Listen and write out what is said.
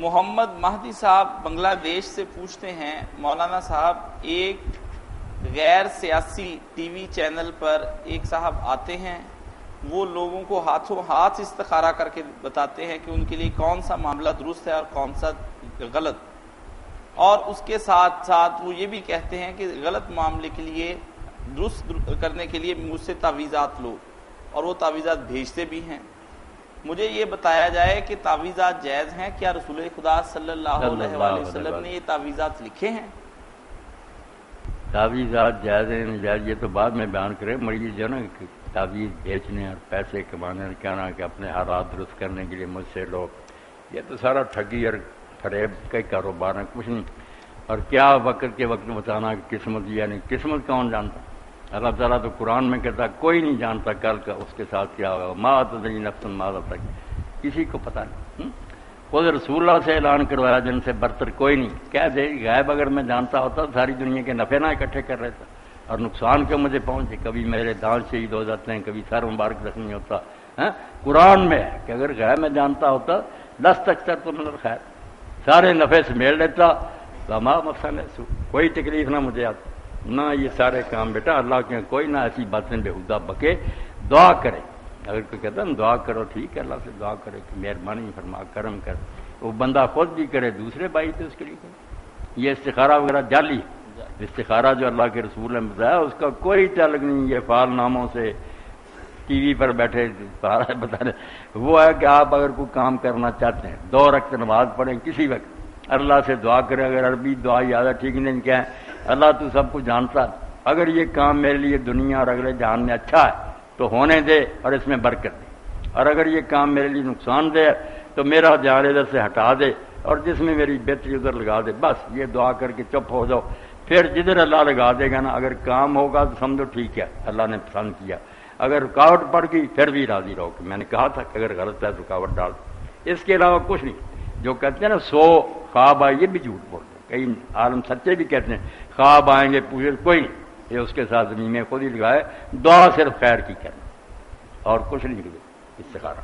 محمد مہدی صاحب بنگلہ دیش سے پوچھتے ہیں، مولانا صاحب ایک غیر سیاسی ٹی وی چینل پر ایک صاحب آتے ہیں، وہ لوگوں کو ہاتھوں ہاتھ استخارہ کر کے بتاتے ہیں کہ ان کے لیے کون سا معاملہ درست ہے اور کون سا غلط، اور اس کے ساتھ ساتھ وہ یہ بھی کہتے ہیں کہ غلط معاملے کے لیے درست کرنے کے لیے مجھ سے تعویذات لو، اور وہ تعویذات بھیجتے بھی ہیں۔ مجھے یہ بتایا جائے کہ تعویذات جائز ہیں کیا؟ رسول خدا صلی اللہ علیہ وآلہ وسلم نے یہ تعویذات لکھے ہیں؟ تعویذات جائز ہیں ناجائز یہ تو بعد میں بیان کرے، مریض جو نا تعویذ بیچنے اور پیسے کمانے اور کہنا کہ اپنے حالات درست کرنے کے لیے مجھ سے لو، یہ تو سارا ٹھگی اور فریب کا کاروبار ہے، کچھ نہیں۔ اور کیا وقت کے وقت بتانا کہ قسمت، یعنی قسمت کون جانتا؟ اللہ تعالیٰ تو قرآن میں کہتا کوئی نہیں جانتا کل کا اس کے ساتھ کیا ہوگا، ما تدری نفس ماذا تک، کسی کو پتہ نہیں۔ خود رسول اللہ سے اعلان کروایا جن سے برتر کوئی نہیں، کہہ دے غیب اگر میں جانتا ہوتا تو ساری دنیا کے نفع نہ اکٹھے کر رہتا اور نقصان کیوں مجھے پہنچے، کبھی میرے دانت شہید ہو جاتے ہیں، کبھی سر مبارک زخمی ہوتا ہے۔ قرآن میں ہے کہ اگر غیب میں جانتا ہوتا لستکثرت من الخیر، سارے نفع سے میل لیتا، وما مسنی السوء، کوئی تکلیف نہ مجھے آتی، نہ یہ سارے کام بیٹا اللہ کے کوئی نہ ایسی باتیں بےہودہ بکے، دعا کرے۔ اگر کوئی کہتا ہے دعا کرو، ٹھیک ہے، اللہ سے دعا کرے کہ مہربانی فرما کرم کر، وہ بندہ خود بھی کرے، دوسرے بھائی تو اس کے لیے کرے۔ یہ استخارہ وغیرہ جعلی ہے، استخارہ جو اللہ کے رسول نے بتایا اس کا کوئی تعلق نہیں یہ فعال ناموں سے ٹی وی پر بیٹھے بتا رہے۔ وہ ہے کہ آپ اگر کوئی کام کرنا چاہتے ہیں 2 رکعت نماز پڑھیں کسی وقت، اللہ سے دعا کریں، اگر عربی دعا یاد ہے ٹھیک نہیں کیا ہے، اللہ تو سب کچھ جانتا، اگر یہ کام میرے لیے دنیا اور اگلے جہان میں اچھا ہے تو ہونے دے اور اس میں برکت دے، اور اگر یہ کام میرے لیے نقصان دہ ہے تو میرا جان ادھر سے ہٹا دے اور جس میں میری بہتری ادھر لگا دے، بس یہ دعا کر کے چپ ہو جاؤ۔ پھر جدھر اللہ لگا دے گا نا، اگر کام ہوگا تو سمجھو ٹھیک ہے اللہ نے پسند کیا، اگر رکاوٹ پڑ گئی پھر بھی راضی رہو کہ میں نے کہا تھا کہ اگر غلط ہے تو رکاوٹ ڈال۔ اس کے علاوہ کچھ نہیں۔ جو کہتے ہیں نا 100 خواب آئے، یہ بھی جھوٹ بولتے ہیں، کئی عالم سچے بھی کہتے ہیں خواب آئیں گے پوچھے کوئی نہیں، یہ اس کے ساتھ زمین میں خود ہی لگائے، دعا صرف خیر کی کرنا اور کچھ نہیں، استخارہ۔